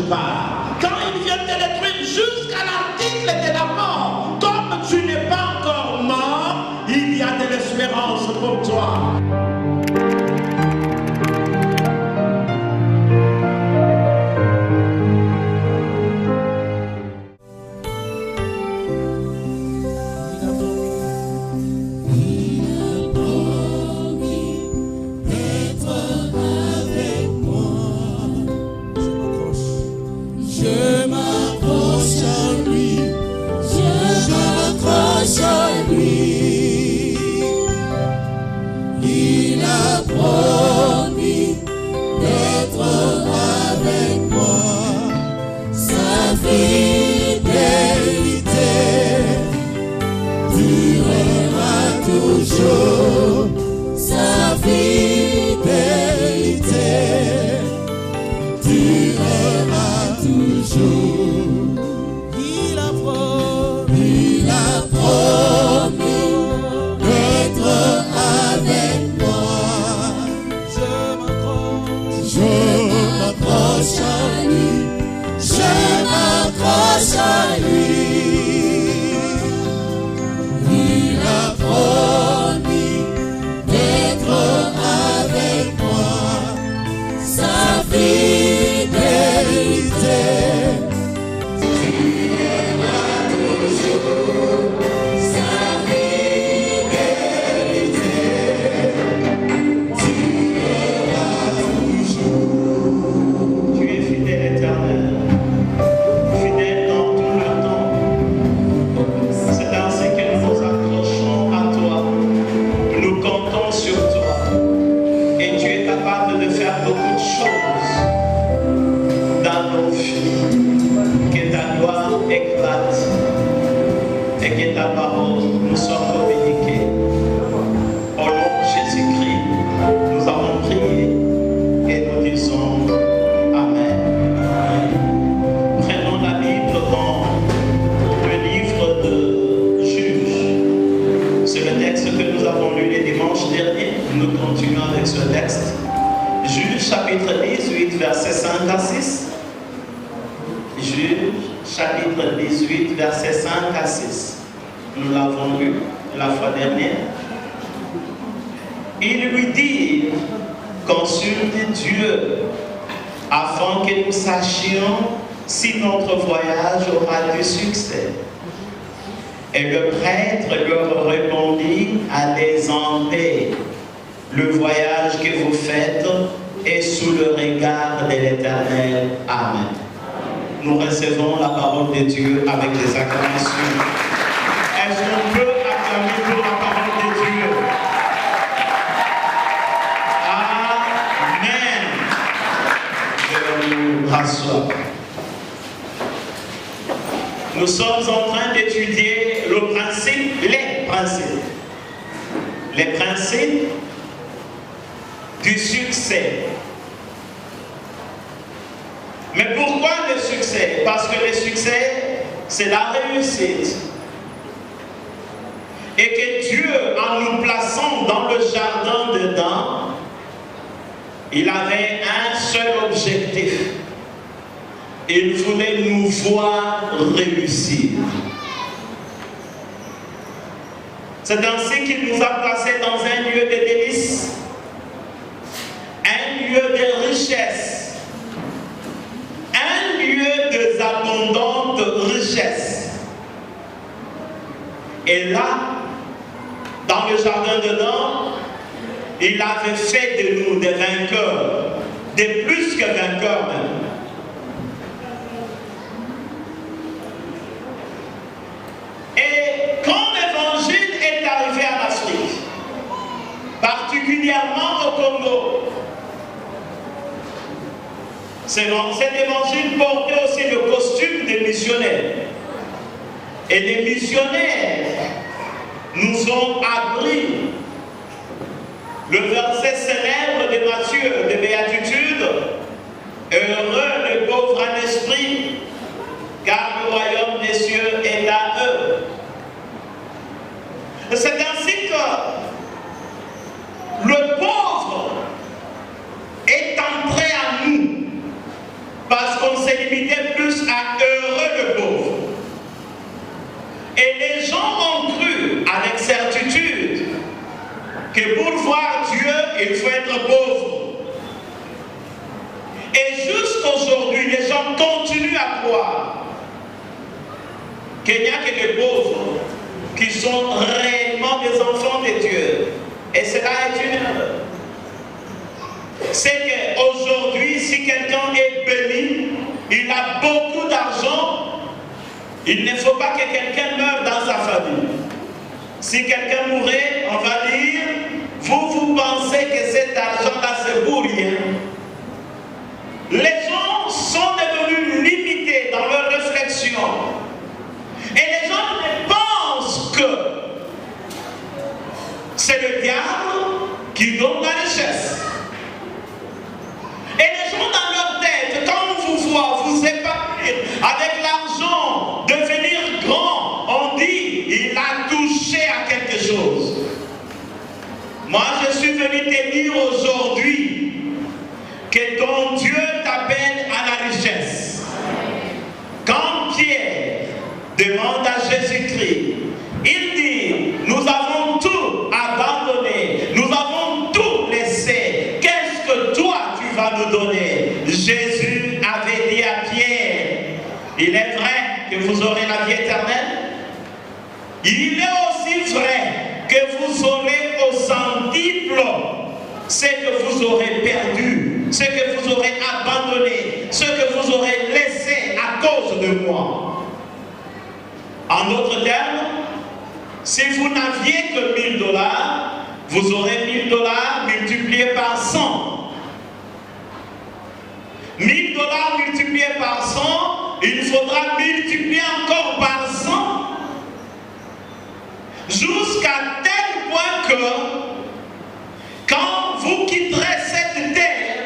pars. Quand ils viennent te détruire jusqu'à l'article de la mort, comme tu n'es pas encore mort, il y a de l'espérance pour toi. Si notre voyage aura du succès. Et le prêtre leur répondit: allez en paix. Le voyage que vous faites est sous le regard de l'Éternel. Amen. Nous recevons la parole de Dieu avec des acclamations. Est-ce qu'on peut acclamer pour la parole de Dieu? Amen. Je vous rassois. Nous sommes en train d'étudier les principes du succès. Mais pourquoi le succès? Parce que le succès, c'est la réussite. Et que Dieu, en nous plaçant dans le jardin d'Éden, il avait un seul objectif. Il voulait nous voir réussir. C'est ainsi qu'il nous a placés dans un lieu de délices, un lieu de richesse, un lieu d'abondante richesse. Et là, dans le jardin d'Éden, il avait fait de nous des vainqueurs, des plus que vainqueurs même. Et quand l'évangile est arrivé en Afrique, particulièrement au Congo, cet évangile portait aussi le costume des missionnaires. Et les missionnaires nous ont appris le verset célèbre de Matthieu, de béatitude: heureux les pauvres en esprit, car le royaume des cieux est à eux. C'est ainsi que le pauvre est entré à nous, parce qu'on s'est s'est limité plus à heureux le pauvre. Et les gens ont cru avec certitude que pour voir Dieu, il faut être pauvre. Et jusqu'aujourd'hui, les gens continuent à croire qu'il n'y a que les pauvres qui sont réellement des enfants de Dieu. Et cela est une erreur. C'est qu'aujourd'hui, si quelqu'un est béni, il a beaucoup d'argent, il ne faut pas que quelqu'un meure dans sa famille. Si quelqu'un mourait, on va dire, vous pensez que cet argent-là c'est pour rien. Les gens sont devenus limités dans leur réflexion. Et les gens ne pensent que c'est le diable qui donne la richesse. Et les gens dans leur tête, quand on vous voit vous épargner avec l'argent, devenir grand, on dit, il a touché à quelque chose. Moi, je suis venu te dire aujourd'hui que ton Dieu t'appelle à la richesse. Quand Pierre demande à Jésus-Christ, il dit, nous avons tout abandonné, nous avons tout laissé, qu'est-ce que toi tu vas nous donner? Jésus avait dit à Pierre, il est vrai que vous aurez la vie éternelle, il est aussi vrai que vous aurez au centuple ce que vous aurez perdu, ce que vous aurez abandonné, ce que vous aurez laissé à cause de moi. En d'autres termes, si vous n'aviez que $1000, vous aurez $1000 multipliés par 100. $1000 multipliés par 100, il faudra multiplier encore par 100. Jusqu'à tel point que, quand vous quitterez cette terre,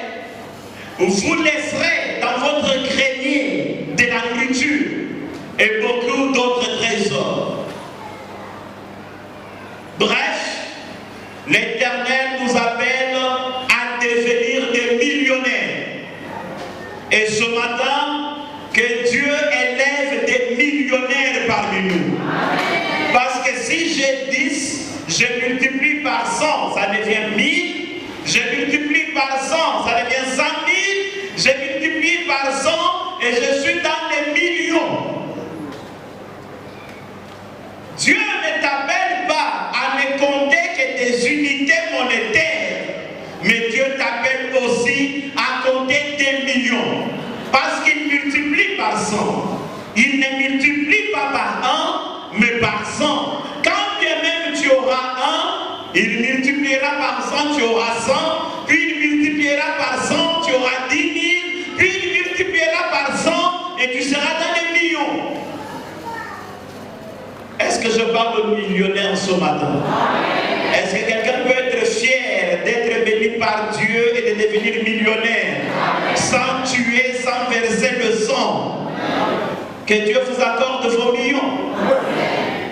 vous laisserez dans votre grenier de la nourriture et beaucoup d'autres trésors. Bref, l'Éternel nous appelle à devenir des millionnaires. Et ce matin, que Dieu élève des millionnaires parmi nous. Parce que si j'ai 10, je multiplie par 100, ça devient 1000. Je multiplie par 100, ça devient 100 000. Je multiplie par 100 et je suis dans les millions. Dieu ne t'appelle pas à ne compter que des unités monétaires, mais Dieu t'appelle aussi à compter des millions. Parce qu'il multiplie par 100. Il ne multiplie pas par 1, mais par 100. Quand bien même tu auras 1, il multipliera par 100, tu auras 100, puis il multipliera par 100, tu auras 10 000, puis il multipliera par 100 et tu seras dans les millions. Est-ce que je parle de millionnaire ce matin? Est-ce que quelqu'un peut être fier d'être béni par Dieu et de devenir millionnaire sans tuer, sans verser le sang? Que Dieu vous accorde vos millions.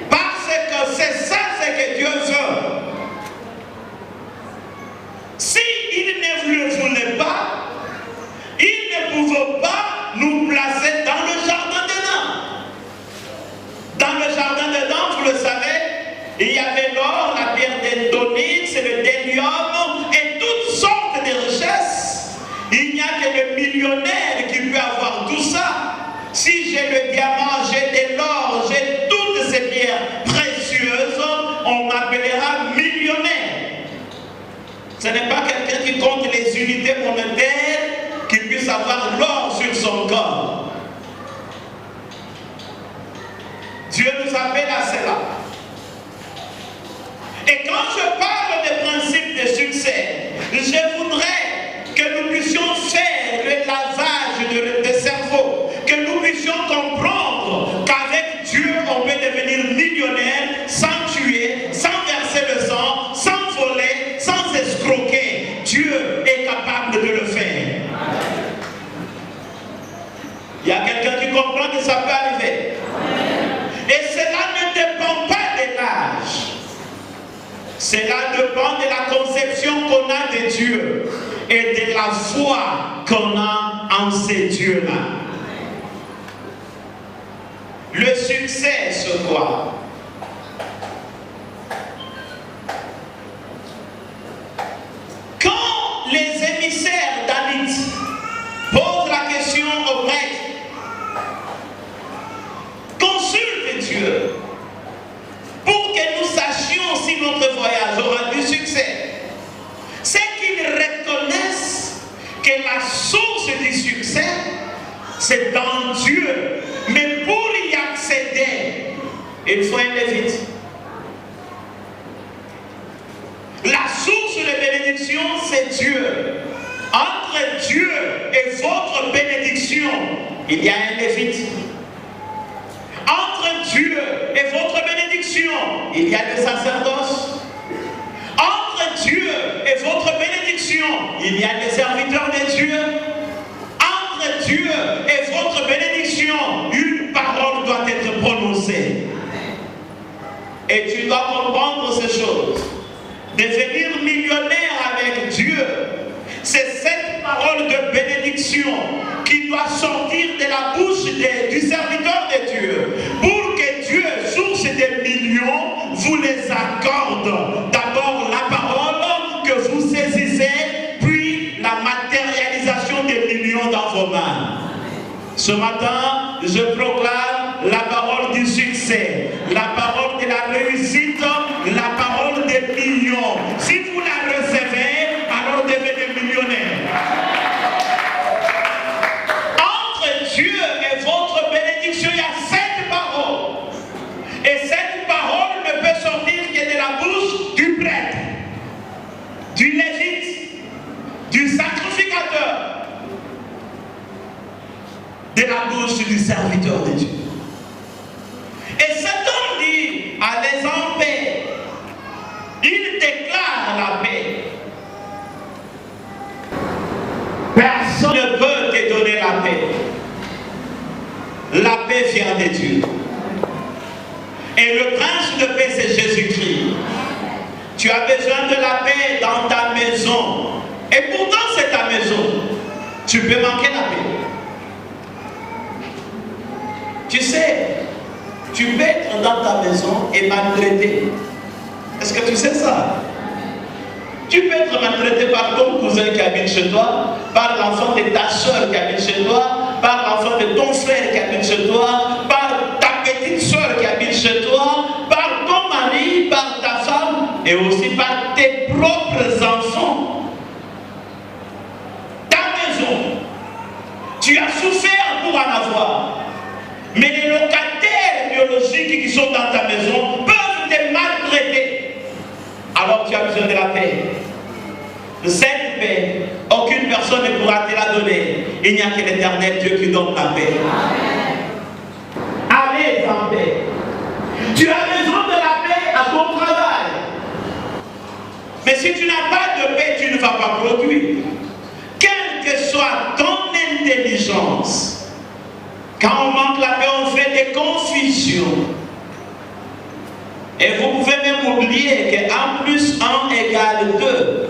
Parce que c'est ça ce que Dieu veut. Si il ne le voulait pas, il ne pouvait pas nous placer dans le jardin d'Éden. Dans le jardin d'Éden, vous le savez, il y avait l'or, la pierre d'Endonix, le délium et toutes sortes de richesses. Il n'y a que le millionnaire qui peut avoir tout ça. Si j'ai le diamant, j'ai de l'or, j'ai toutes ces pierres précieuses, on m'appellera millionnaire. Ce n'est pas quelqu'un qui compte les unités monétaires qui puisse avoir l'or sur son corps. Dieu nous appelle à cela. Et quand je parle des principes de succès, je voudrais que nous puissions faire le lavage de cerveau, que nous puissions comprendre qu'avec Dieu, on peut devenir millionnaire sans tuer, sans verser le sang, sans voler, sans escroquer. Dieu est capable de le faire. Il y a quelqu'un qui comprend que ça peut arriver. Et cela ne dépend pas de l'âge. Cela dépend de la conception qu'on a de Dieu et de la foi qu'on a en ces dieux-là. succès sur toi. Quand les émissaires d'Anit posent la question au prêtre, consulte Dieu pour que nous sachions si notre voyage aura du succès. C'est qu'ils reconnaissent que la source du succès, c'est dans Dieu. Mais pour y accéder, il faut un lévite. La source de bénédiction, c'est Dieu. Entre Dieu et votre bénédiction, il y a un lévite. Entre Dieu et votre bénédiction, il y a le sacerdoce. Entre Dieu et votre bénédiction, il y a les serviteurs de Dieu. Entre Dieu et votre bénédiction, une parole doit être prononcée. Et tu dois comprendre ces choses. Devenir millionnaire avec Dieu, c'est cette parole de bénédiction qui doit sortir de la bouche du serviteur de Dieu. Pour que Dieu, source des millions, vous les accorde. D'abord la parole que vous saisissez, puis la matérialisation des millions dans vos mains. Ce matin, je proclame la parole du succès, la parole de la réussite, la parole des millions. Si vous la recevez, alors devenez millionnaire. Entre Dieu et votre bénédiction, il y a cette parole. Et cette parole ne peut sortir que de la bouche du prêtre, du lévite, du sacrificateur, de la bouche du serviteur de Dieu. Et cet homme dit, allez en paix. Il déclare la paix. Personne ne peut te donner la paix. La paix vient de Dieu. Et le prince de paix, c'est Jésus-Christ. Tu as besoin de la paix dans ta maison. Et pourtant, c'est ta maison. Tu peux manquer la paix. Tu sais, tu peux être dans ta maison et maltraité. Est-ce que tu sais ça? Tu peux être maltraité par ton cousin qui habite chez toi, par l'enfant de ta soeur qui habite chez toi, par l'enfant de ton frère qui habite chez toi, par ta petite soeur qui habite chez toi, par ton mari, par ta femme et aussi par tes propres enfants. Ta maison, tu as souffert pour en avoir. Mais les locataires biologiques qui sont dans ta maison peuvent te maltraiter. Alors tu as besoin de la paix. Cette paix, aucune personne ne pourra te la donner. Il n'y a que l'Éternel Dieu qui donne la paix. Allez en paix. Tu as besoin de la paix à ton travail. Mais si tu n'as pas de paix, tu ne vas pas produire. Quelle que soit ton intelligence, quand on manque la paix, on fait des confusions. Et vous pouvez même oublier que 1 plus 1 égale 2.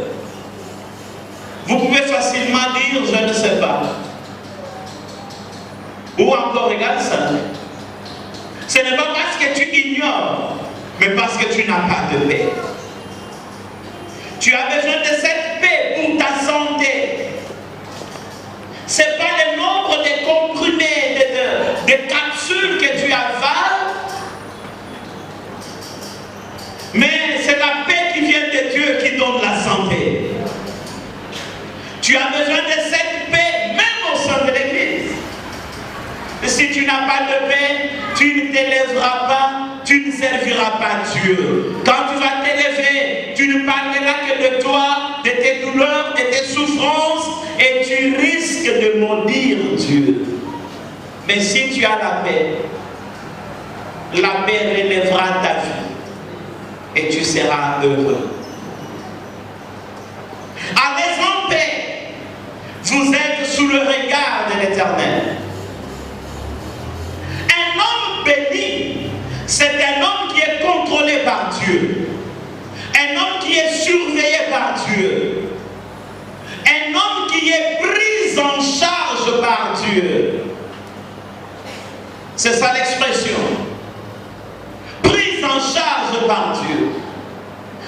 Vous pouvez facilement dire je ne sais pas. Ou encore égale 5. Ce n'est pas parce que tu ignores, mais parce que tu n'as pas de paix. Tu as besoin de cette paix pour ta santé. Ce n'est pas le nombre de comprimés, de capsules que tu avales, mais c'est la paix qui vient de Dieu qui donne la santé. Tu as besoin de cette paix même au sein de l'Église. Si tu n'as pas de paix, tu ne t'élèveras pas, tu ne serviras pas Dieu. Quand tu vas t'élever, tu ne parleras que de toi, de tes douleurs, de tes souffrances, et tu risques de maudire Dieu. Mais si tu as la paix relèvera ta vie et tu seras heureux. Allez en paix. Vous êtes sous le regard de l'Éternel. Un homme béni, c'est un homme qui est contrôlé par Dieu. Un homme qui est surveillé par Dieu. Un homme qui est pris en charge par Dieu. C'est ça l'expression. charge par Dieu.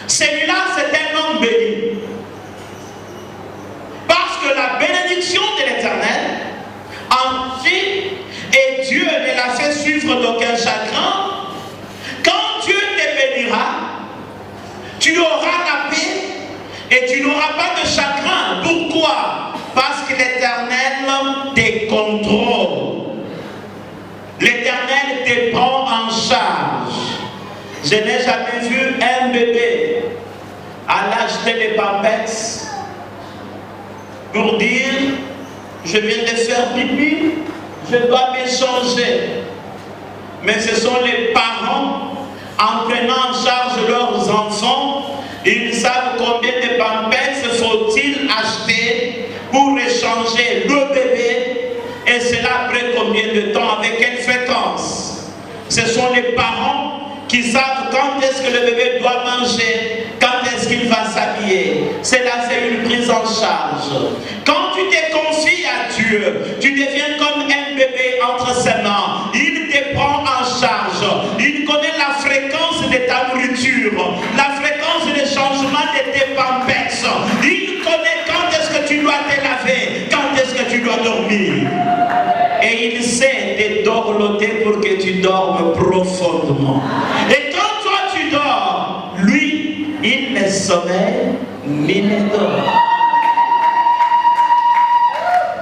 Celui-là, c'est un homme béni. Parce que la bénédiction de l'Éternel ensuite, et Dieu ne l'a fait suivre d'aucun chagrin. Quand Dieu te bénira, tu auras la paix et tu n'auras pas de chagrin. Pourquoi? Parce que l'Éternel te contrôle. L'Éternel te prend en charge. Je n'ai jamais vu un bébé aller acheter les pampers pour dire je viens de faire pipi, je dois m'échanger. Mais ce sont les parents, en prenant en charge leurs enfants, ils savent combien de pampers faut-il acheter pour échanger le bébé, et cela après combien de temps, avec quelle fréquence. Ce sont les parents qui savent quand est-ce que le bébé doit manger, quand est-ce qu'il va s'habiller. Cela, c'est une prise en charge. Quand tu te confies à Dieu, tu deviens comme un bébé entre ses mains. Il te prend en charge. Il connaît la fréquence de ta nourriture, la fréquence des changements de tes pampers. Il connaît quand est-ce que tu dois te laver, quand est-ce que tu dois dormir. Et il sait te dorloter pour que tu dormes profondément. Et quand toi tu dors, lui, il ne sommeille ni ne dort.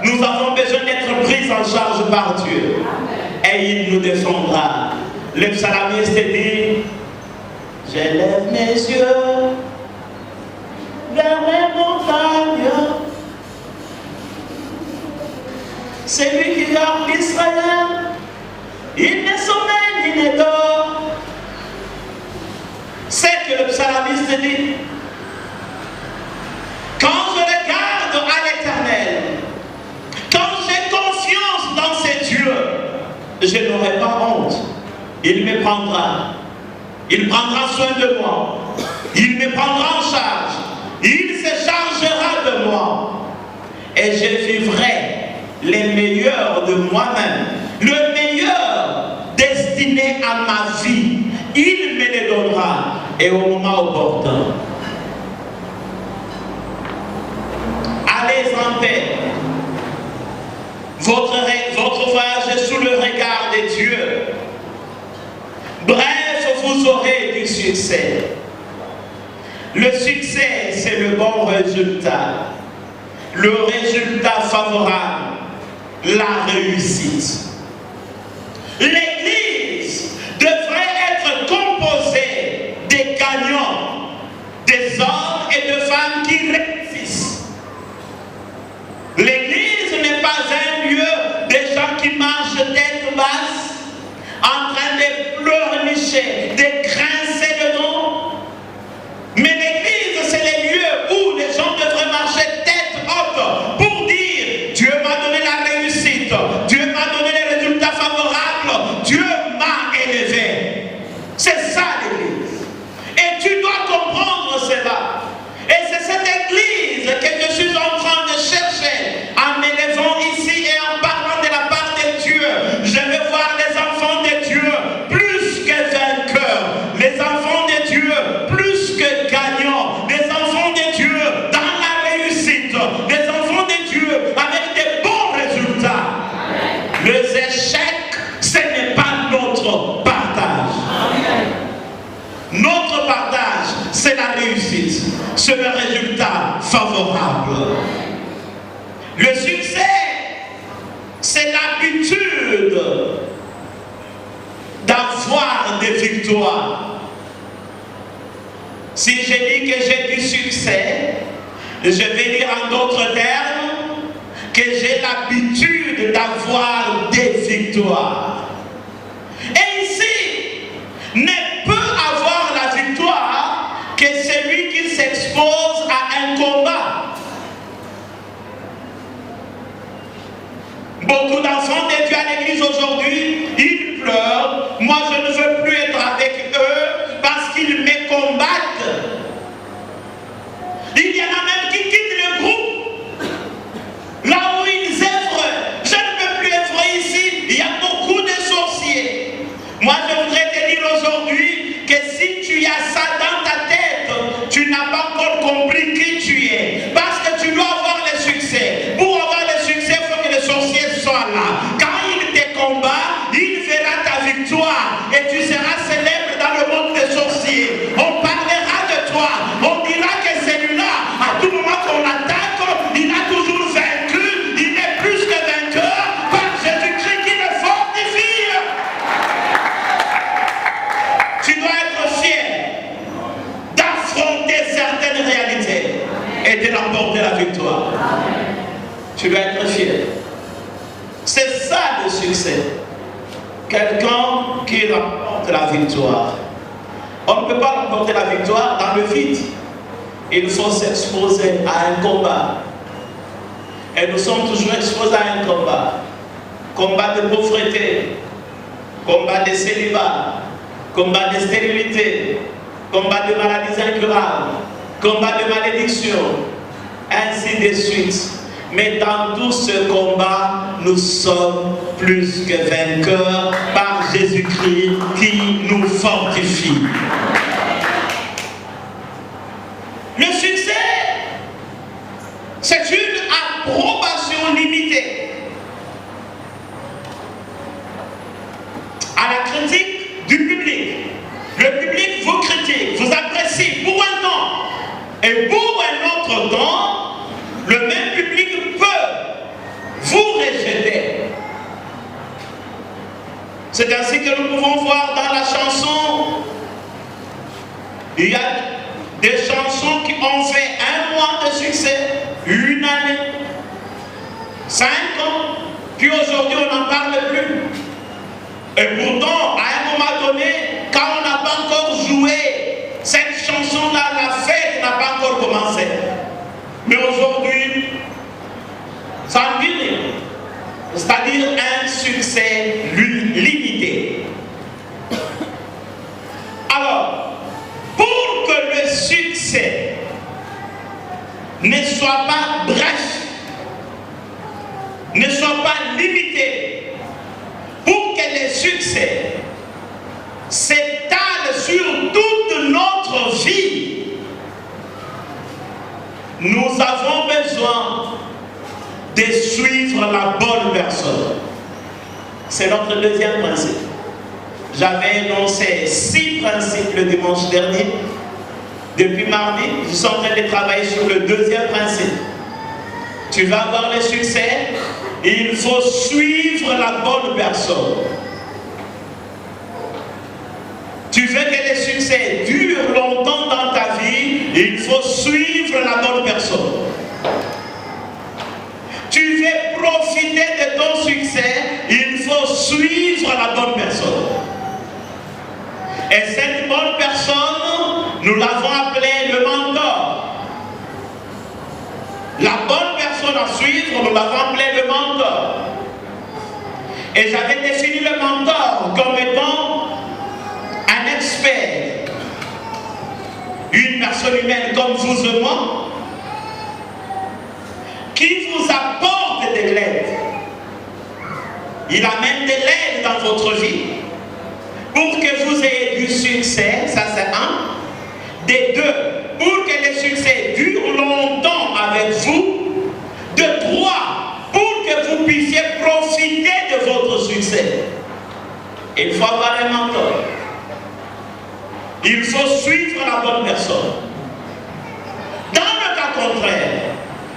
Nous avons besoin d'être pris en charge par Dieu. Et il nous défendra. Le psalmiste dit, j'élève mes yeux vers les montagnes. C'est lui qui garde Israël. Il ne sommeille ni ne dort. C'est que le psalmiste dit. Quand je regarde à l'Éternel, quand j'ai confiance dans ces dieux, je n'aurai pas honte. Il me prendra. Il prendra soin de moi. Il me prendra en charge. Il se chargera de moi. Et je vivrai les meilleurs de moi-même. Le meilleur destiné à ma vie. Il me les donnera. Et au moment opportun. Allez en paix. Votre voyage est sous le regard de Dieu. Bref, vous aurez du succès. Le succès, c'est le bon résultat. Le résultat favorable, la réussite. L'Église devrait être composée des gagnants, des hommes et de femmes qui réussissent. L'Église n'est pas un lieu de gens qui marchent tête basse, en train de pleurnicher, de grincer le dos. Mais l'Église, c'est les lieux où les gens devraient marcher tête haute pour dire Dieu m'a donné la réussite, Dieu m'a donné les résultats favorables, Dieu m'a élevé. C'est ça l'Église. Et tu dois comprendre cela. Et c'est cette Église que je suis en train de chercher en m'élevant ici et en parlant de la part de Dieu. Je veux voir les enfants de Dieu plus que vainqueurs, les enfants de Dieu plus que gagnants, les enfants de Dieu dans la réussite, les enfants de Dieu avec des bons résultats. Les échecs, ce n'est pas notre partage. Notre partage, c'est la réussite, c'est le résultat favorable. Le succès, c'est l'habitude d'avoir des victoires. Si je dis que j'ai du succès, je vais dire en d'autres termes que j'ai l'habitude d'avoir des victoires. Et ici, ne peut avoir la victoire que celui qui s'expose à un combat. Beaucoup d'enfants de Dieu à l'église aujourd'hui, ils pleurent. Moi, je ne veux plus être avec eux parce qu'ils me combattent. Il y en a même qui quittent le groupe. Là où ils œuvrent, je ne peux plus œuvrer ici. Il y a beaucoup de sorciers. Moi, je voudrais te dire aujourd'hui que si tu et tu seras célèbre dans le monde des sorciers. On parlera de toi. On dira que celui-là, à tout moment qu'on l'attaque, il a toujours vaincu. Il est plus que vainqueur par Jésus-Christ qui le fortifie. Tu dois être fier d'affronter certaines réalités et de remporter la victoire. Tu dois être fier. C'est ça le succès. Quelqu'un qui remporte la victoire. On ne peut pas remporter la victoire dans le vide. Il faut s'exposer à un combat. Et nous sommes toujours exposés à un combat. Combat de pauvreté, combat de célibat, combat de stérilité, combat de maladies incurables, combat de malédiction, ainsi de suite. Mais dans tout ce combat, nous sommes plus que vainqueurs par Jésus-Christ qui nous fortifie. Le succès, c'est une approbation limitée à la critique du public. Le public vous critique, vous apprécie pour un temps. Et pour un autre temps, le même public peut vous rejeter. C'est ainsi que nous pouvons voir dans la chanson, il y a des chansons qui ont fait 1 mois de succès, 1 année, 5 ans, puis aujourd'hui on n'en parle plus. Et pourtant, à un moment donné, quand on n'a pas encore joué cette chanson-là, la fête n'a pas encore commencé. Mais aujourd'hui, ça ne dit rien. C'est-à-dire un succès limité. Alors, pour que le succès ne soit pas bref, ne soit pas limité, pour que le succès s'étale sur toute notre vie, nous avons besoin de suivre la bonne personne. C'est notre deuxième principe. J'avais énoncé 6 principes le dimanche dernier. Depuis mardi, je suis en train de travailler sur le deuxième principe. Tu vas avoir le succès, il faut suivre la bonne personne. Tu veux que le succès dure longtemps dans ta vie, il faut suivre la bonne personne. Tu veux profiter de ton succès, il faut suivre la bonne personne. Et cette bonne personne, nous l'avons appelée le mentor. La bonne personne à suivre, nous l'avons appelée le mentor. Et j'avais défini le mentor comme étant un expert, une personne humaine comme vous et moi, qui vous apporte de l'aide. Il amène de l'aide dans votre vie pour que vous ayez du succès, ça c'est un. De 2, pour que le succès dure longtemps avec vous. De 3, pour que vous puissiez profiter de votre succès. Il faut avoir un mentor. Il faut suivre la bonne personne. Dans le cas contraire,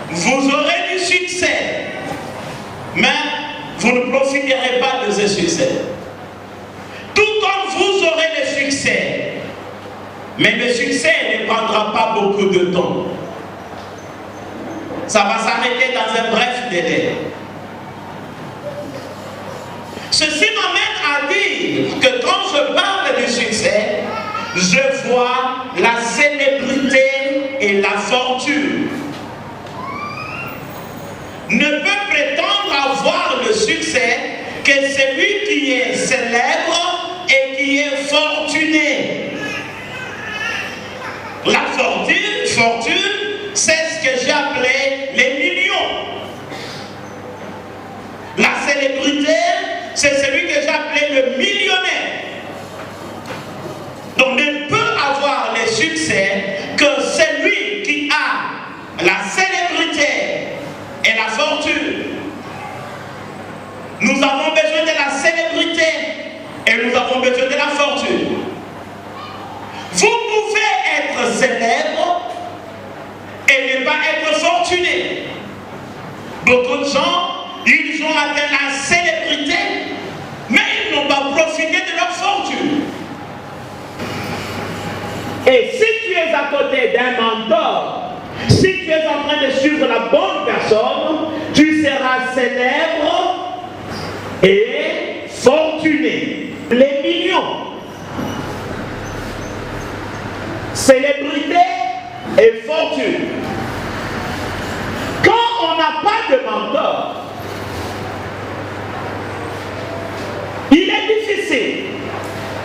vous aurez du succès, mais vous ne profiterez pas de ce succès. Tout comme vous aurez le succès, mais le succès ne prendra pas beaucoup de temps. Ça va s'arrêter dans un bref délai. Ceci m'amène à dire que quand je parle du succès, je vois la célébrité et la fortune. Ne peut prétendre avoir le succès que celui qui est célèbre et qui est fortuné. La fortune, c'est ce que j'ai appelé les millions. La célébrité, c'est celui que j'ai appelé le millionnaire. Donc, ne peut avoir le succès que celui qui a la célébrité et la fortune. Nous avons besoin de la célébrité Et nous avons besoin de la fortune. Vous pouvez être célèbre et ne pas être fortuné. Beaucoup de gens, ils ont atteint la célébrité, mais ils n'ont pas profité de leur fortune. Et si tu es à côté d'un mentor, si tu es en train de suivre la bonne personne, tu seras célèbre et fortuné. Les millions. Célébrité et fortune. Quand on n'a pas de mentor, il est difficile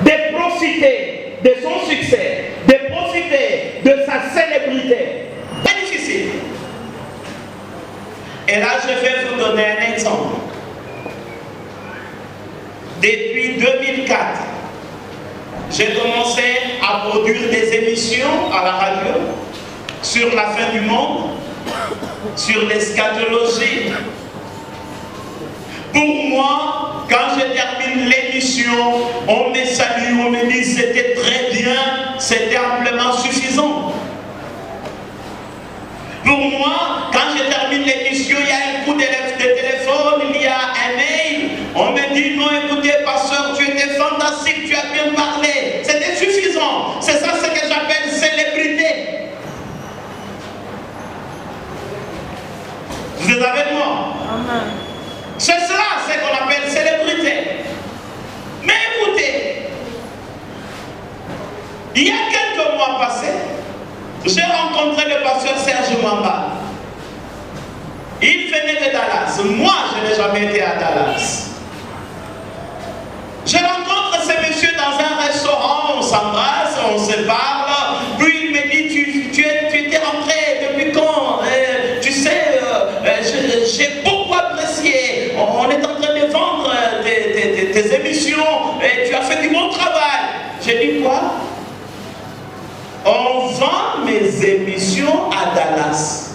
de profiter de son succès, de profiter de sa célébrité. C'est difficile. Et là, je vais vous donner un exemple. Depuis 2004, j'ai commencé à produire des émissions à la radio sur la fin du monde, sur l'eschatologie. Pour moi, quand je termine l'émission, on me salue, on me dit c'était très bien, c'était amplement suffisant. Pour moi, quand je termine l'émission, il y a un coup de téléphone, il y a un mail, on me dit non, écoutez, pasteur, tu étais fantastique, tu as bien parlé, c'était suffisant. C'est ça ce que j'appelle célébrité. Vous êtes avec moi? Amen. C'est cela ce qu'on appelle célébrité. Mais écoutez, il y a quelques mois passés, j'ai rencontré le pasteur Serge Mamba. Il venait de Dallas. Moi, je n'ai jamais été à Dallas. Je rencontre ce monsieur dans un restaurant, on s'embrasse, on se parle. Puis il me dit, tu étais rentré depuis quand? Tu sais, j'ai beaucoup apprécié. On est en train de vendre tes émissions et tu as fait du bon travail. J'ai dit quoi? On vend mes émissions à Dallas.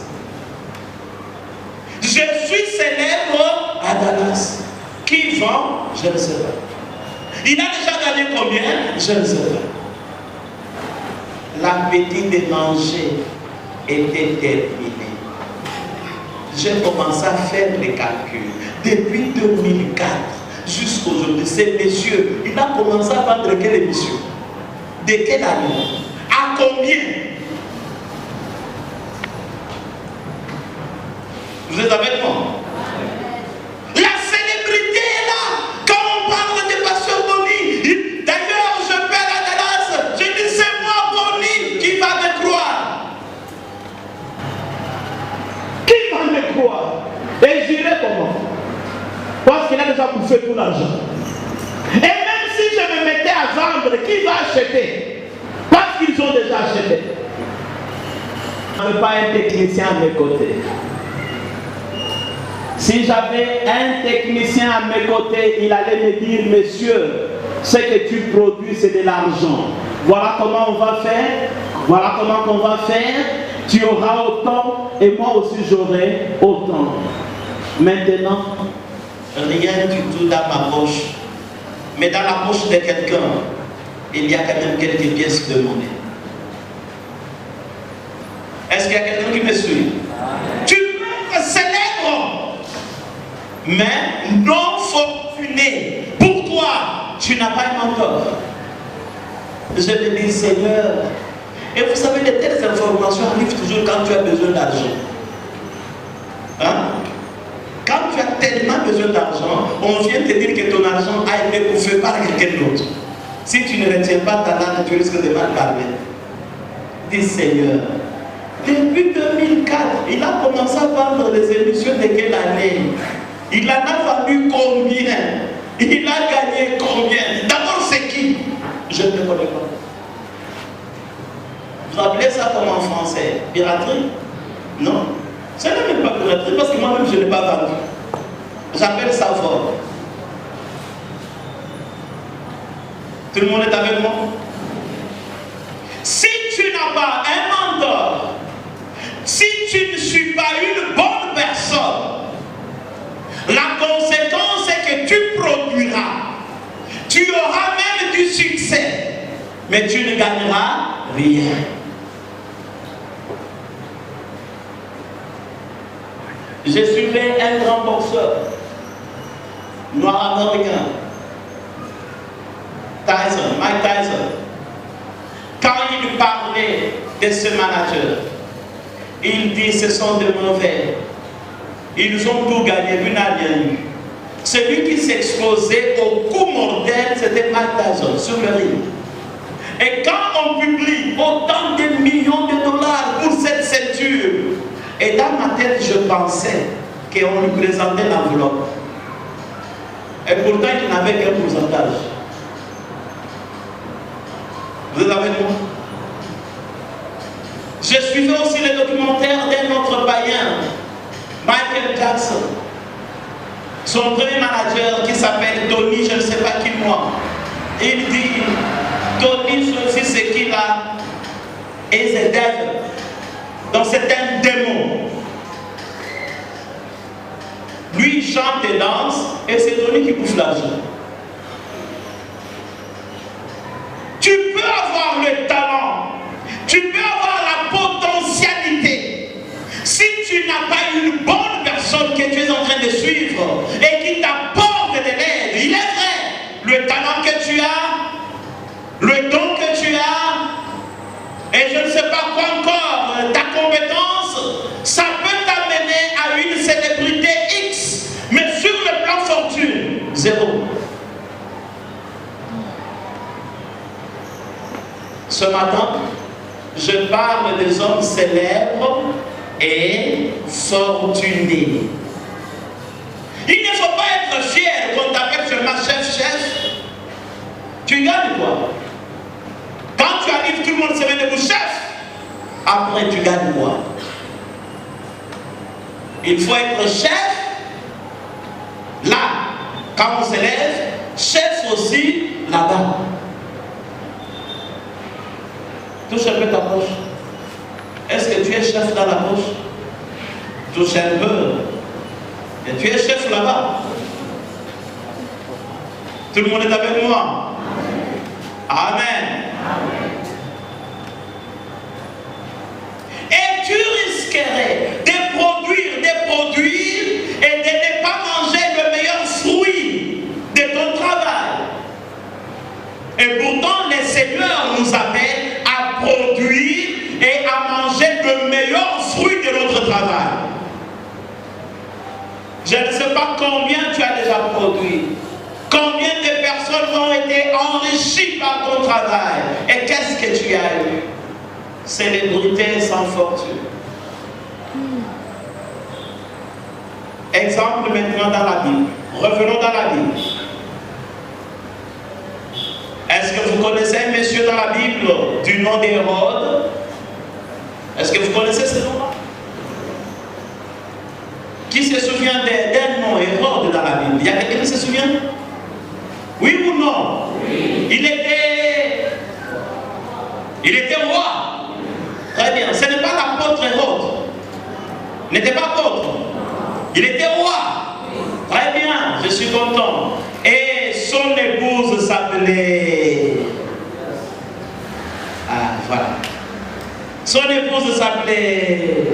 Je suis célèbre à Dallas. Qui vend? Je ne sais pas. Il a déjà gagné combien? Je ne sais pas. L'appétit de manger était terminé. J'ai commencé à faire les calculs. Depuis 2004 jusqu'à aujourd'hui, ce monsieur, il a commencé à vendre quelle émission? De quelle année? À combien? Vous êtes avec moi? La célébrité est là. Quand on parle de pasteur Boni, d'ailleurs je vais à Dallas, je dis c'est moi Boni qui va me croire. Qui va me croire? Et j'irai comment? Parce qu'il a déjà bouffé tout l'argent. Et même si je me mettais à vendre, qui va acheter? Parce qu'ils ont déjà acheté. Je n'avais pas un technicien à mes côtés. Si j'avais un technicien à mes côtés, il allait me dire, monsieur, ce que tu produis, c'est de l'argent. Voilà comment on va faire. Voilà comment on va faire. Tu auras autant et moi aussi j'aurai autant. Maintenant, rien du tout dans ma poche. Mais dans la poche de quelqu'un, il y a quand même quelques pièces de monnaie. Est-ce qu'il y a quelqu'un qui me suit? Tu peux être célèbre, mais non fortuné. Pourquoi? Tu n'as pas un mentor. Je te dis, Seigneur, et vous savez, de telles informations arrivent toujours quand tu as besoin d'argent. Hein? Quand tu as tellement besoin d'argent, on vient te dire que ton argent a été bouffé par quelqu'un d'autre. Si tu ne retiens pas ta langue, tu risques de mal parler. Dis Seigneur, depuis 2004, il a commencé à vendre les émissions de quelle année? Il en a vendu combien? Il a gagné combien? D'abord, c'est qui? Je ne le connais pas. Vous appelez ça comment en français? Piraterie? Non. Ce n'est même pas piraterie parce que moi-même je ne l'ai pas vendu. J'appelle ça vol. Tout le monde est avec moi? Si tu n'as pas un mentor, si tu ne suis pas une bonne personne, la conséquence est que tu produiras. Tu auras mais tu ne gagneras rien. J'ai suivi un grand boxeur, noir américain, Tyson, Mike Tyson. Quand il parlait de ce manager, il dit ce sont des mauvais. Ils ont tout gagné, lui n'a rien eu. Celui qui s'exposait au coup mortel, c'était Mike Tyson sur le ring. Et quand on publie autant de millions de dollars pour cette ceinture, et dans ma tête, je pensais qu'on lui présentait l'enveloppe. Et pourtant, il n'avait qu'un pourcentage. Vous êtes avec moi? Je suivais aussi le documentaire d'un autre païen, Michael Jackson. Son premier manager qui s'appelle Tony, je ne sais pas qui moi. Il dit, Tony, ceci ce qu'il a, is a devil. Donc c'est un démon. Lui, il chante et danse, et c'est Tony qui bouffe l'argent. Tu peux avoir le talent, tu peux avoir la potentialité. Si tu n'as pas une bonne personne que tu es en train de suivre et qui t'apporte de l'aide, il est vrai, le talent que tu as, le don que tu as, et je ne sais pas quoi encore, ta compétence, ça peut t'amener à une célébrité X, mais sur le plan fortune, zéro. Ce matin, je parle des hommes célèbres et fortunés. Il ne faut pas être fier quand on t'appelle seulement chef. Tu gagnes quoi? Quand tu arrives, tout le monde se met debout, chef. Après, tu gagnes quoi? Il faut être chef. Là, quand on s'élève, chef aussi là-bas. Touche un peu ta poche. Est-ce que tu es chef dans la poche? Touche un peu. Et tu es chef là-bas. Tout le monde est avec moi. Amen. Et tu risquerais de produire et de ne pas manger le meilleur fruit de ton travail. Et pourtant, le Seigneur nous appelle à produire et à manger le meilleur fruit de notre travail. Je ne sais pas combien tu as déjà produit. Combien de personnes ont été enrichies par ton travail. Et qu'est-ce que tu as eu? Célébrité sans fortune. Exemple maintenant dans la Bible. Revenons dans la Bible. Est-ce que vous connaissez un monsieur dans la Bible du nom d'Hérode? Est-ce que vous connaissez ce nom-là? Qui se souvient d'un nom Hérode dans la Bible? Il y a quelqu'un qui se souvient? Oui ou non? Oui. Il était roi. Très bien. Ce n'est pas l'apôtre Hérode. Il n'était pas apôtre. Il était roi. Très bien. Je suis content. Et son épouse s'appelait... Ah, voilà. Son épouse s'appelait...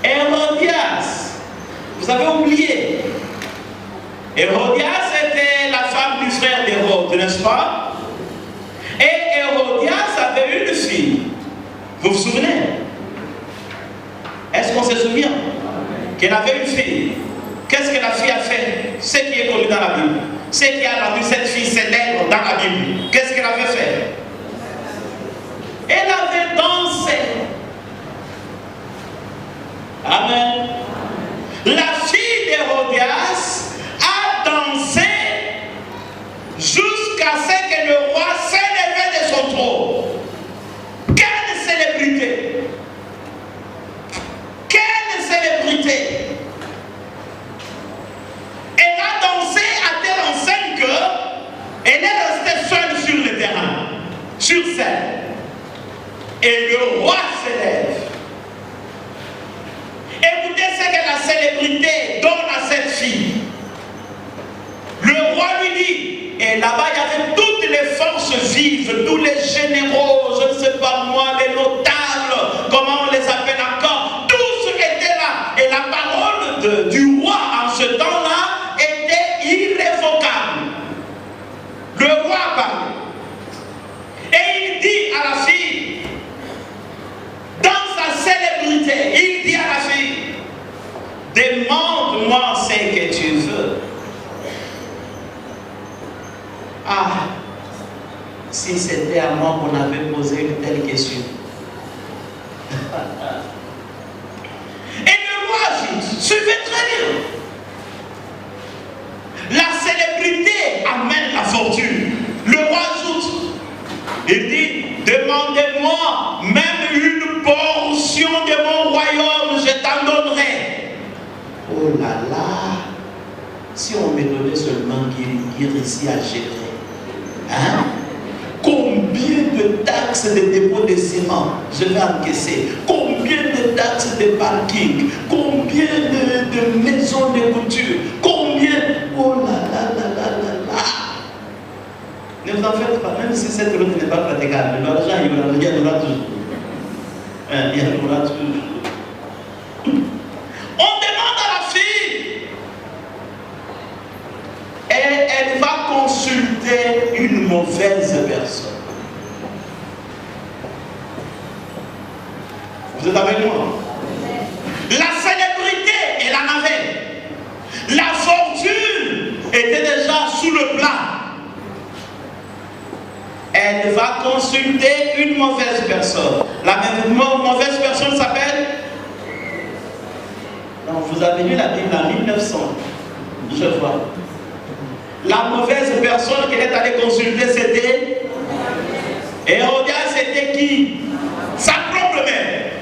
Hérodias. Vous avez oublié. Hérodias était la femme du frère d'Hérode, n'est-ce pas? Et Hérodias avait une fille. Vous vous souvenez? Est-ce qu'on se souvient qu'elle avait une fille? Qu'est-ce que la fille a fait? Ce qui est connu dans la Bible. Ce qui a rendu cette fille célèbre dans la Bible. Qu'est-ce qu'elle avait fait? Elle avait dansé. Amen. La fille d'Hérodias a dansé jusqu'à ce que le roi s'élève de son trône. Quelle célébrité! Quelle célébrité! Elle a dansé à telle enseigne qu'elle est restée seule sur le terrain, sur scène. Et le roi s'élève. Écoutez ce que la célébrité donne à cette fille. Le roi lui dit, et là-bas il y avait toutes les les forces vives, tous les généraux, je ne sais pas moi, les notables, comment on les appelle encore, tous étaient là. Et la parole du roi en ce temps-là était irrévocable. Le roi parlait. Et il dit à la fille, dans sa célébrité, il dit à la fille, demande-moi ce que tu veux. Ah, si c'était à moi qu'on avait posé une telle question. Et le roi ajoute, suivez très bien. La célébrité amène la fortune. Le roi ajoute, il dit, demandez-moi même une portion de mon royaume, je t'en donnerai. Oh là là, si on me donnait seulement Guir ici à gérer. Hein? Combien de taxes de dépôt de ciment je vais encaisser? Combien de taxes de parking? Combien de maisons de couture? Combien? Oh là là là là là là! Ne vous en faites pas, même si cette route n'est pas praticable, l'argent il y en aura toujours. Il y en aura toujours. On demande à la fille. Et elle va consulter une mauvaise personne. Vous êtes avec moi? La célébrité, elle en avait. La fortune était déjà sous le plat. Elle va consulter une mauvaise personne. La mauvaise personne s'appelle... Non, vous avez lu la Bible en 1900. Je vois. La mauvaise personne qu'elle est allée consulter, c'était Hérodias. C'était qui? Sa propre mère.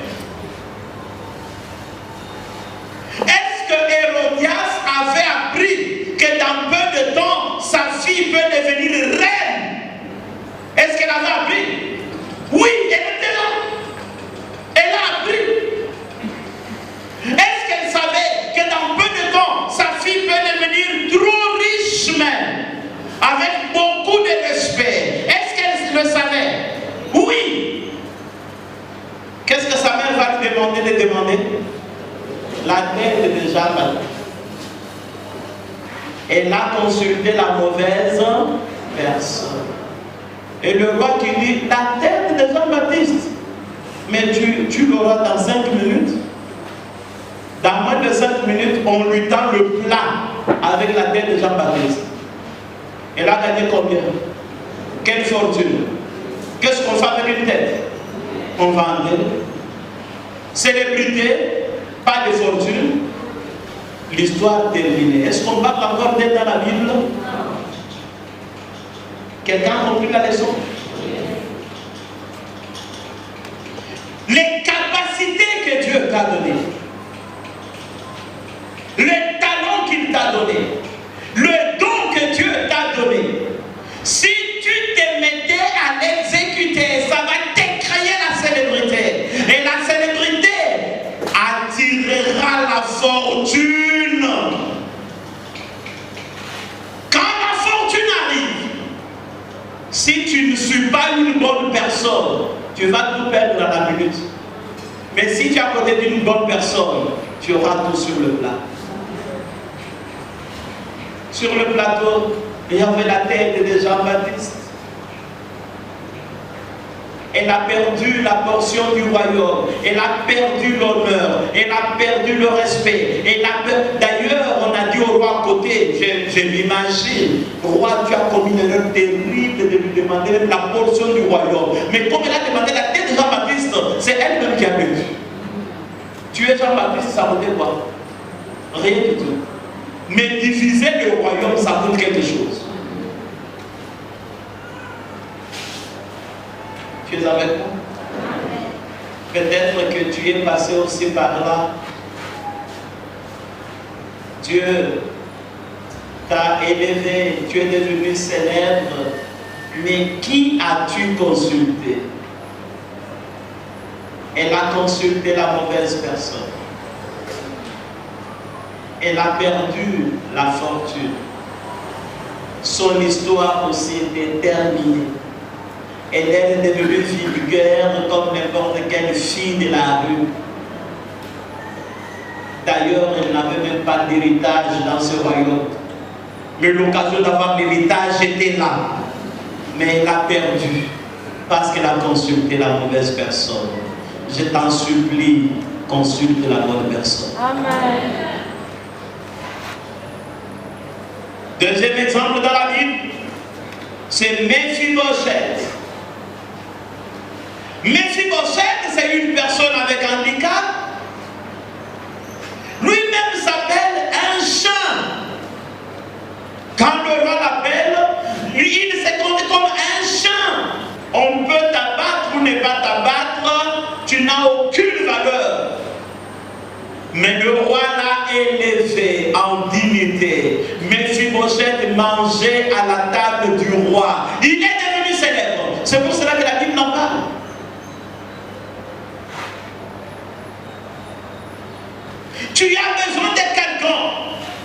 Est-ce que Hérodias avait appris que dans peu de temps, sa fille peut devenir reine? Est-ce qu'elle avait appris? Oui, elle était là. Elle a appris. Est-ce qu'elle savait que dans peu de temps, sa fille peut devenir trop riche même, avec beaucoup de respect? Est-ce qu'elle le savait? Oui. Qu'est-ce que sa mère va lui demander de demander? La tête de Jean-Baptiste. Elle a consulté la mauvaise personne. Et le roi qui dit, la tête de Jean-Baptiste, mais tu l'auras dans 5 minutes. Dans moins de 5 minutes, on lui tend le plat avec la tête de Jean-Baptiste. Elle a gagné combien? Quelle fortune? Qu'est-ce qu'on fait avec une tête? On vend. Célébrité, pas de fortune. L'histoire terminée. Est-ce qu'on parle encore d'être dans la Bible? Quelqu'un a compris la leçon? Les capacités que Dieu t'a données, le talent qu'il t'a donné, le don que Dieu t'a donné, si tu te mettais à l'exécuter, ça va t'écrayer la célébrité. Et la célébrité attirera la fortune. Quand la fortune arrive, si tu ne suis pas une bonne personne, tu vas tout perdre dans la minute. Mais si tu es à côté d'une bonne personne, tu auras tout sur le plat. Sur le plateau, il y avait la tête de Jean-Baptiste. Elle a perdu la portion du royaume. Elle a perdu l'honneur. Elle a perdu le respect. D'ailleurs, on a dit au roi à côté, je m'imagine, roi, tu as commis une erreur terrible de lui demander la portion du royaume. Mais comme elle a demandé la tête de Jean-Baptiste, c'est elle-même qui a perdu. Tu es Jean-Baptiste, ça vaut quoi? Rien du tout. Mais diviser le royaume, ça coûte quelque chose. Tu es avec moi? Peut-être que tu es passé aussi par là. Dieu t'a élevé, tu es devenu célèbre, mais qui as-tu consulté? Elle a consulté la mauvaise personne. Elle a perdu la fortune. son histoire aussi était terminée. Elle est devenue vulgaire comme n'importe quelle fille de la rue. D'ailleurs, elle n'avait même pas d'héritage dans ce royaume. Mais l'occasion d'avoir l'héritage était là. Mais elle a perdu parce qu'elle a consulté la mauvaise personne. Je t'en supplie, consulte la bonne personne. Amen. Deuxième exemple dans la Bible, c'est Méphibosheth. Méphibosheth, c'est une personne avec handicap. Lui-même s'appelle un chien. Quand le roi l'appelle, il se compte comme un chien. On peut t'abattre ou ne pas t'abattre, tu n'as aucune valeur. Mais le roi l'a élevé en dignité. Méphibosheth mangeait à la table du roi. Il est devenu célèbre. C'est pour cela que la Bible en parle. Tu as besoin de quelqu'un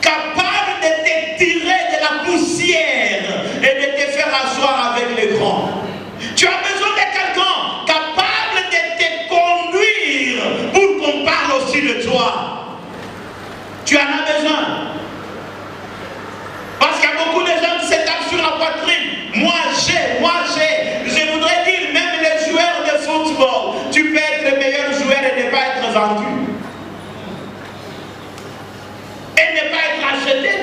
capable de te tirer de la poussière et de te faire asseoir avec les grands. Tu as besoin de quelqu'un capable de te conduire pour qu'on parle aussi de toi. Tu en as besoin. Parce qu'il y a beaucoup de gens qui se tapent sur la poitrine. Moi j'ai. Je voudrais dire, même les joueurs de football, tu peux être le meilleur joueur et ne pas être vendu. Et ne pas être acheté.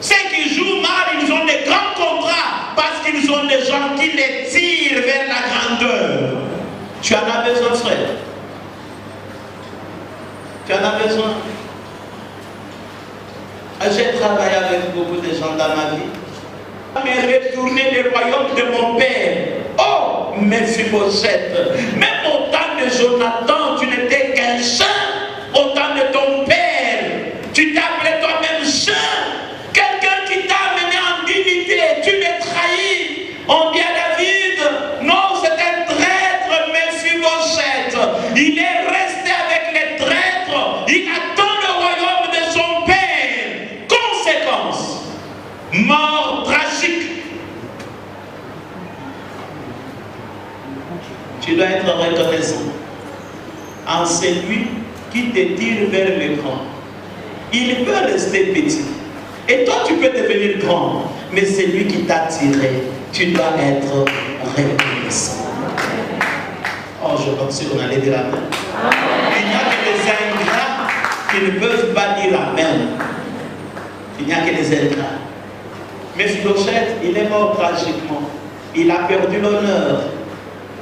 Ceux qui jouent mal, ils ont des grands contrats parce qu'ils ont des gens qui les tirent vers la grandeur. Tu en as besoin, frère. Tu en as besoin. J'ai travaillé avec beaucoup de gens dans ma vie. Mais retourner le royaume de mon père. Oh, Méphibosheth. Même au temps de Jonathan, tu n'étais qu'un chien. Au temps de ton père, tu t'appelais toi-même chien. Quelqu'un qui t'a amené en dignité, tu l'as trahi. On dit à David, non, c'est un traître, Méphibosheth. Il est resté avec les traîtres. Il attend le royaume de son père. Conséquence, mort tragique. Tu dois être reconnaissant en celui qui te tire vers l'écran. Il peut rester petit. Et toi, tu peux devenir grand. Mais c'est lui qui t'a tiré. Tu dois être reconnaissant. Oh, je pensais qu'on allait dire amen. Il n'y a que les ingrats qui ne peuvent pas dire amen. Il n'y a que les ingrats. Mais Méphibosheth, il est mort tragiquement. Il a perdu l'honneur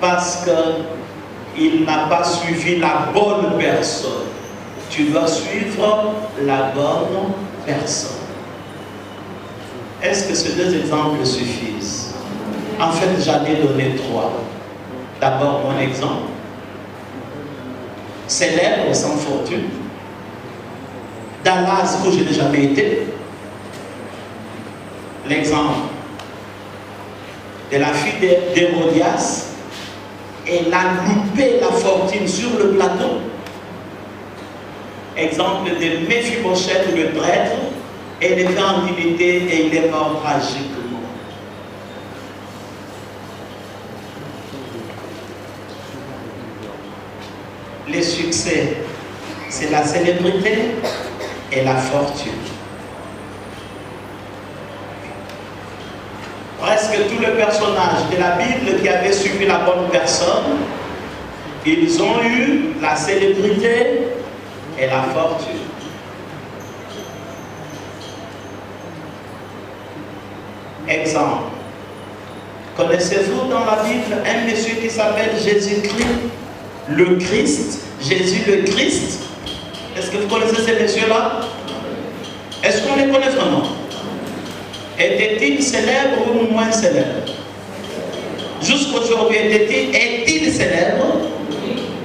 parce qu'il n'a pas suivi la bonne personne. Tu dois suivre la bonne personne. Est-ce que ces deux exemples suffisent? En fait, j'en ai donné trois. D'abord, mon exemple. Célèbre sans fortune. Dallas, où je n'ai jamais été. L'exemple de la fille d'Hérodias. Elle a loupé la fortune sur le plateau. Exemple de Méphibosheth, le prêtre. Elle était en dignité et il est mort tragiquement. Le succès, c'est la célébrité et la fortune. Presque tous les personnages de la Bible qui avaient suivi la bonne personne, ils ont eu la célébrité et la fortune. Exemple. Connaissez-vous dans la Bible un monsieur qui s'appelle Jésus-Christ, le Christ, Jésus le Christ? Est-ce que vous connaissez ces messieurs-là? Est-ce qu'on les connaît vraiment? Était-il célèbre ou moins célèbre? Jusqu'aujourd'hui, est-il célèbre?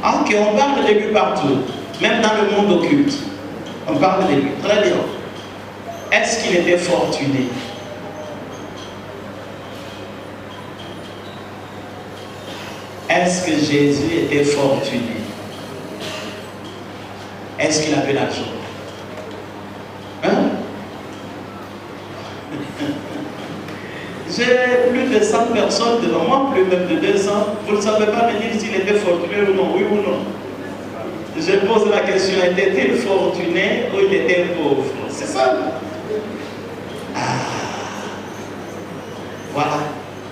Ok, on parle de lui partout, même dans le monde occulte. On parle de lui, très bien. Est-ce qu'il était fortuné? Est-ce que Jésus était fortuné? Est-ce qu'il avait l'argent? Hein? J'ai plus de 100 personnes devant moi, plus même de 200. Vous ne savez pas me dire s'il était fortuné ou non, oui ou non. Je pose la question, était-il fortuné ou il était pauvre? C'est ça. Ah. Voilà.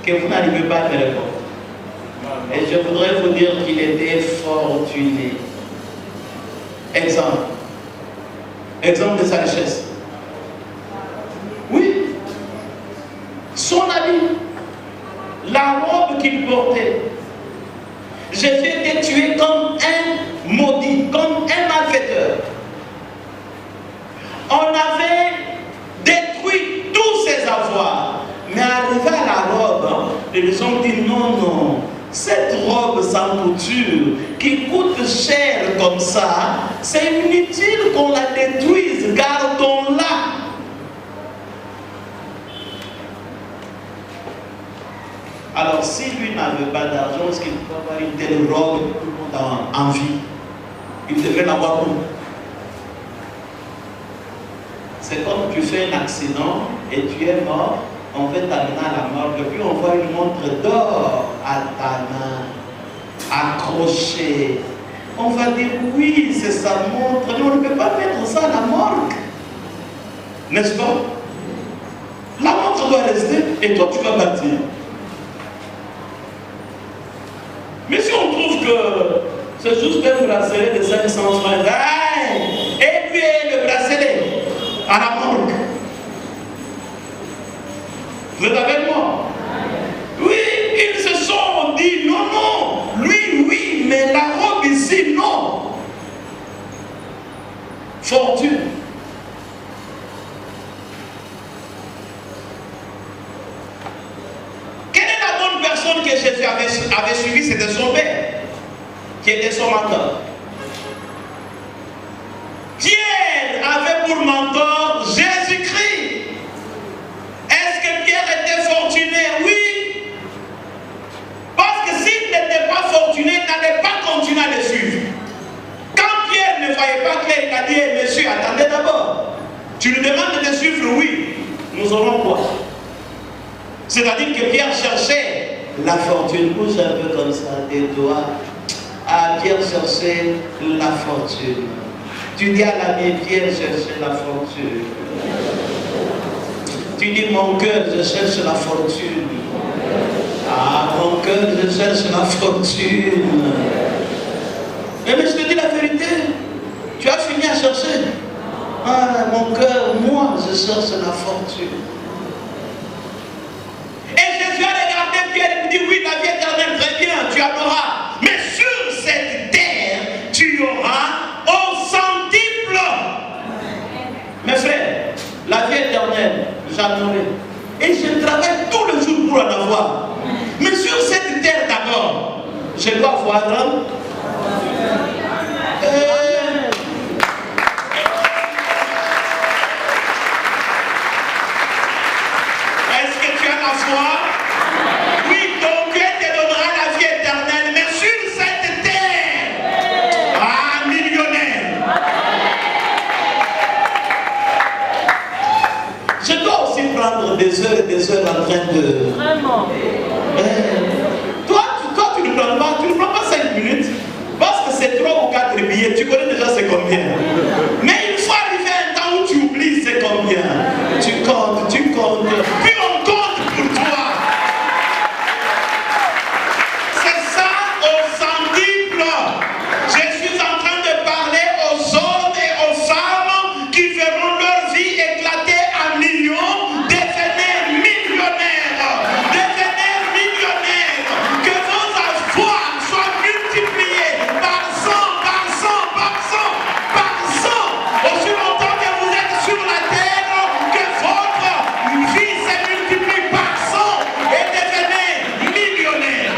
Que vous n'arrivez pas à me répondre. Et je voudrais vous dire qu'il était fortuné. Exemple. Exemple de sa richesse. Oui. Son habit. La robe qu'il portait. Jésus était tué comme un maudit, comme un malfaiteur. On avait détruit tous ses avoirs. Mais arrivé à la robe, les gens disent non, non. Cette robe sans couture, qui coûte cher comme ça, c'est inutile qu'on la détruise, gardons-la. Alors, si lui n'avait pas d'argent, est-ce qu'il peut avoir une telle robe que tout le monde a envie? Il devrait l'avoir où? C'est comme tu fais un accident et tu es mort. On veut t'amener à la mort, et puis on voit une montre d'or à ta main, accrochée. On va dire oui, c'est sa montre, mais on ne peut pas mettre ça à la morgue. N'est-ce pas? La montre doit rester et toi tu vas bâtir. Mais si on trouve que c'est juste un bracelet de 500 francs, et puis le bracelet à la morgue. Vous êtes avec moi? Oui, ils se sont dit non, non, lui, oui, mais la robe ici, non. Fortune. Quelle est la bonne personne que Jésus avait suivi? C'était son père, qui était son mentor. Pierre avait pour mentor Jésus-Christ. Est-ce que Pierre était fortuné? Oui. Parce que s'il n'était pas fortuné, il n'allait pas continuer à le suivre. Quand Pierre ne voyait pas clair, il a dit hey, monsieur, attendez d'abord. Tu nous demandes de te suivre? Oui. Nous aurons quoi? C'est-à-dire que Pierre cherchait la fortune. Bouge un peu comme ça, tes doigts. Ah, Pierre cherchait la fortune. Tu dis à l'ami, Pierre cherchait la fortune. Tu dis, mon cœur, je cherche la fortune. Ah, mon cœur, je cherche la fortune. Mais je te dis la vérité. Tu as fini à chercher. Ah, mon cœur, moi, je cherche la fortune. Et Jésus a regardé Pierre et lui dit, oui, la vie éternelle, très bien, tu en auras. Mais sur cette terre, tu auras au centuple. Mes frères, la vie éternelle, j'en aurai. Et je travaille tous les jours pour en avoir. Mais sur cette terre d'abord, je dois voir. Est-ce que tu as la foi? Oui, ton Dieu te donnera la vie éternelle. Mais sur cette terre, ah, millionnaire. Je dois aussi prendre des heures et des heures en train de... Vraiment. Toi, tu ne prends pas 5 minutes. Parce que c'est 3 ou 4 billets. Tu connais déjà c'est combien. Mais il faut arriver à un temps où tu oublies c'est combien. Tu comptes. Puis on compte pour toi. C'est ça au centuple. Je suis en train de parler aux hommes et aux femmes qui verront leur vie éclater en millions. Devenez millionnaires. Devenez millionnaires. Que vos avoirs soient multipliés par 100, par 100, par 100, par 100. Aussi longtemps que vous êtes sur la terre, que votre vie se multiplie par 100 et devenez millionnaire.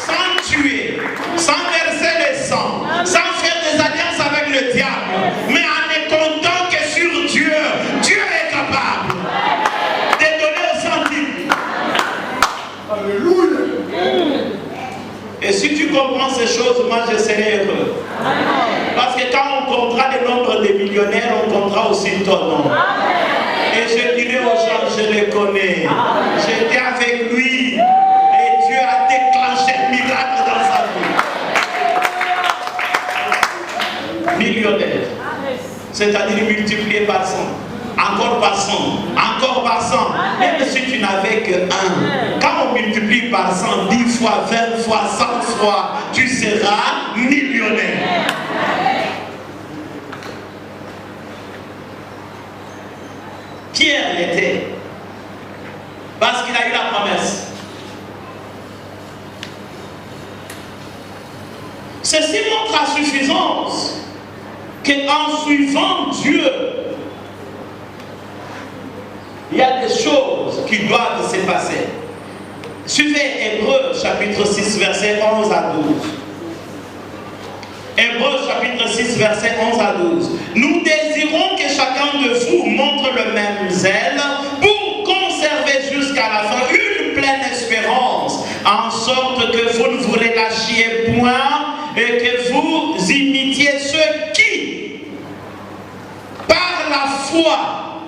Sans tuer, sans verser le sang, sans faire des alliances avec le diable, mais en ne comptant que sur Dieu. Dieu est capable de donner au centime. Alléluia. Et si tu comprends ces choses, moi je serai heureux. Parce que quand on comptera le nombre de millionnaires, on comptera aussi ton nom. Et je dirai aux gens, je les connais. J'étais avec lui et Dieu a déclenché le miracle dans sa vie. Millionnaire. C'est-à-dire multiplié par 100. Encore par 100, encore par 100. Même si tu n'avais que 1, quand on multiplie par 100, 10 fois, 20 fois, 100 fois, tu seras millionnaire. Pierre l'était, parce qu'il a eu la promesse. Ceci montre à suffisance qu'en suivant Dieu, il y a des choses qui doivent se passer. Suivez Hébreux chapitre 6 verset 11 à 12. Hébreux chapitre 6 verset 11 à 12. Nous désirons que chacun de vous montre le même zèle pour conserver jusqu'à la fin une pleine espérance, en sorte que vous ne vous relâchiez point et que vous imitiez ceux qui, par la foi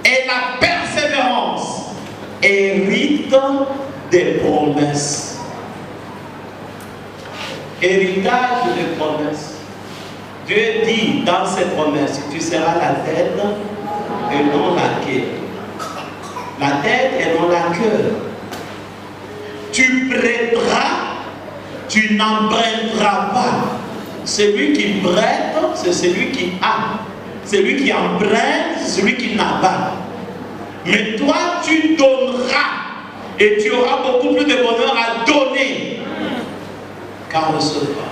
et la persévérance, héritent des promesses. Héritage des promesses. Dieu dit dans ses promesses, tu seras la tête et non la queue. La tête et non la queue. Tu prêteras, tu n'emprunteras pas. Celui qui prête, c'est celui qui a. Celui qui emprunte, c'est celui qui n'a pas. Mais toi, tu donneras. Et tu auras beaucoup plus de bonheur à donner qu'à recevoir.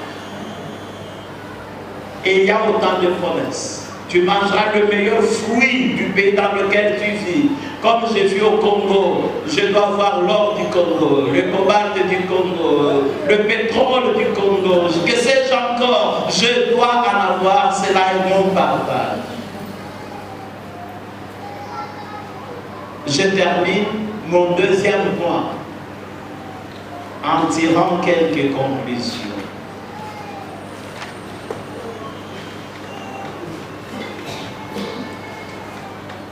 Et il y a autant de promesses. Tu mangeras le meilleur fruit du pays dans lequel tu vis. Comme j'ai vu au Congo, je dois voir l'or du Congo, le cobalt du Congo, le pétrole du Congo. Que sais-je encore? Je dois en avoir, c'est là mon partage. Je termine mon deuxième point en tirant quelques conclusions.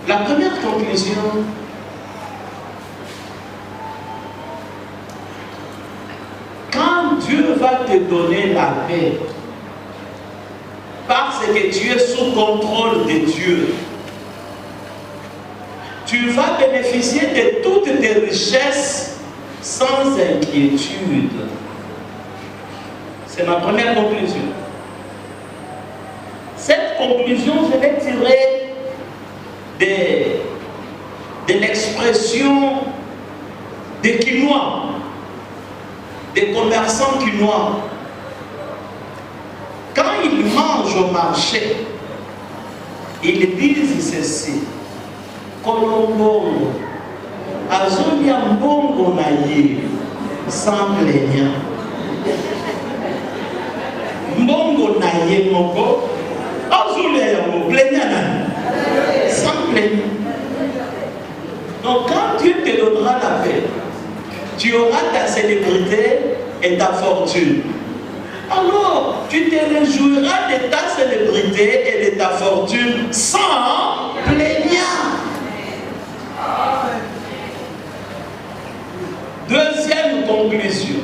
La première conclusion, quand Dieu va te donner la paix, parce que tu es sous contrôle de Dieu, tu vas bénéficier de toutes tes richesses sans inquiétude. C'est ma première conclusion. Cette conclusion, je l'ai tirée de l'expression des Quinois, des commerçants quinois. Quand ils mangent au marché, ils disent ceci: Colombo, Azolia Mbongo Naye, sans plaignant. Mbongo Naye Moko, Azolia Mbongo plaignant. Sans plaignant. Donc quand Dieu te donnera la paix, tu auras ta célébrité et ta fortune. Alors, tu te réjouiras de ta célébrité et de ta fortune sans plaignant. Deuxième conclusion.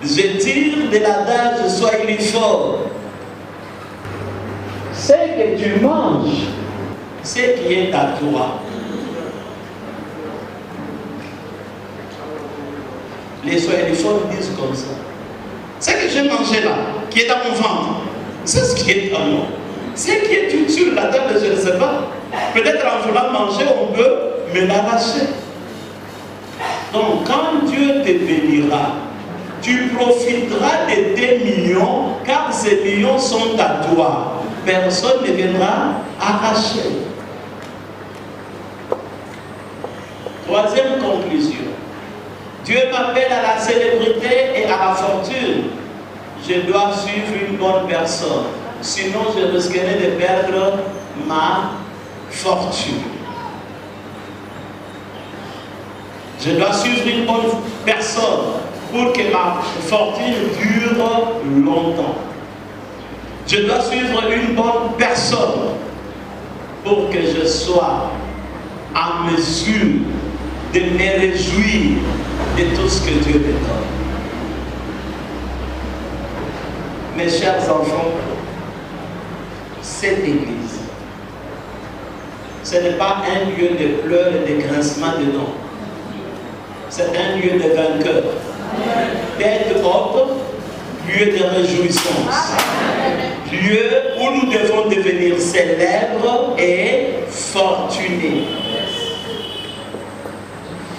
Je tire de l'adage Swahili fort. Ce que tu manges, ce qui est à toi. Les Swahiliphones disent comme ça. Ce que j'ai mangé là, qui est dans mon ventre, c'est ce qui est à moi. Ce qui est sur la table, je ne sais pas. Peut-être en voulant manger, on peut me l'arracher. Donc, quand Dieu te bénira, tu profiteras de tes millions, car ces millions sont à toi. Personne ne viendra arracher. Troisième conclusion. Dieu m'appelle à la célébrité et à la fortune. Je dois suivre une bonne personne. Sinon, je risquerai de perdre ma fortune. Je dois suivre une bonne personne pour que ma fortune dure longtemps. Je dois suivre une bonne personne pour que je sois en mesure de me réjouir de tout ce que Dieu me donne. Mes chers enfants, cette église, ce n'est pas un lieu de pleurs et de grincement de dents. C'est un lieu de vainqueur, d'être haute, lieu de réjouissance, lieu où nous devons devenir célèbres et fortunés,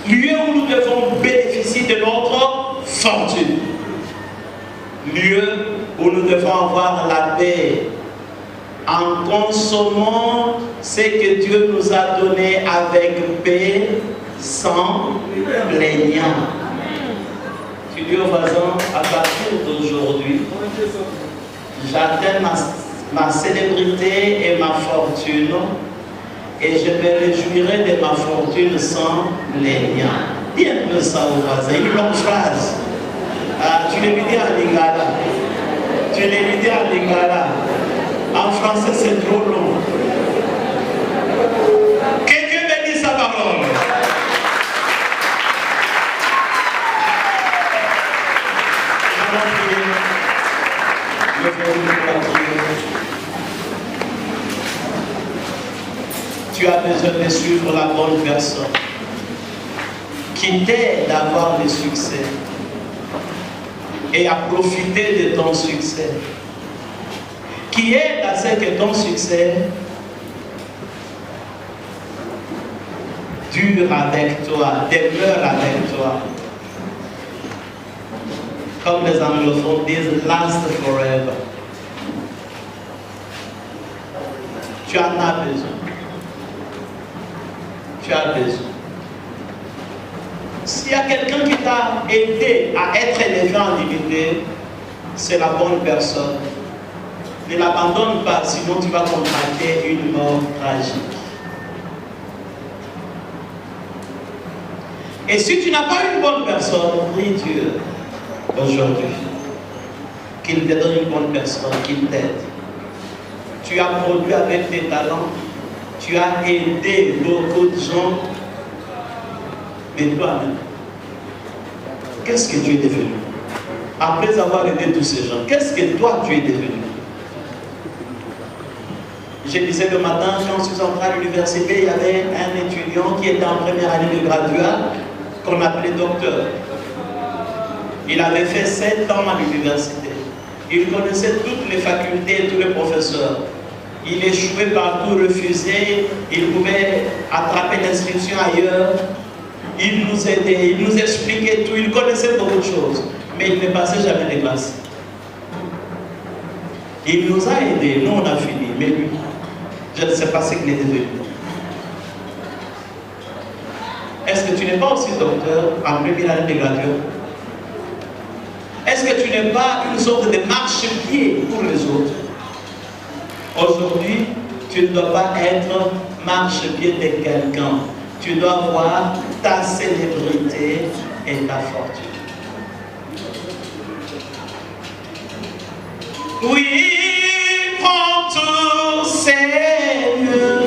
lieu où nous devons bénéficier de notre fortune, lieu où nous devons avoir la paix en consommant ce que Dieu nous a donné avec paix, sans plaignant. Tu dis au voisin, à partir d'aujourd'hui, j'atteins ma célébrité et ma fortune, et je me réjouirai de ma fortune sans plaignant. Dis un peu ça au voisin, une longue phrase. Tu l'as dit en lingala. Tu l'as dit en lingala. En français, c'est trop long. Que Dieu bénisse sa parole. Tu as besoin de suivre la bonne personne qui t'aide à avoir le succès et à profiter de ton succès, qui aide à ce que ton succès dure avec toi, demeure avec toi. Comme les anglophones disent, last forever. Tu en as besoin. Tu as besoin. S'il y a quelqu'un qui t'a aidé à être élevé en divinité, c'est la bonne personne. Ne l'abandonne pas, sinon tu vas contracter une mort tragique. Et si tu n'as pas une bonne personne, prie Dieu aujourd'hui qu'il te donne une bonne personne, qu'il t'aide. Tu as produit avec tes talents, tu as aidé beaucoup de gens, mais toi-même, qu'est-ce que tu es devenu? Après avoir aidé tous ces gens, qu'est-ce que toi tu es devenu? Je disais le matin, quand je suis entré à l'université, il y avait un étudiant qui était en première année de graduat, qu'on appelait docteur. Il avait fait 7 ans à l'université. Il connaissait toutes les facultés et tous les professeurs. Il échouait partout, refusait, il pouvait attraper l'inscription ailleurs. Il nous aidait, il nous expliquait tout, il connaissait beaucoup de choses, mais il ne passait jamais les classes. Il nous a aidés, nous on a fini, mais lui, je ne sais pas ce qu'il est devenu. Est-ce que tu n'es pas aussi docteur en première année de graduat? Est-ce que tu n'es pas une sorte de marchepied pour les autres? Aujourd'hui, tu ne dois pas être marchepied de quelqu'un. Tu dois avoir ta célébrité et ta fortune. Oui, prends tout, Seigneur.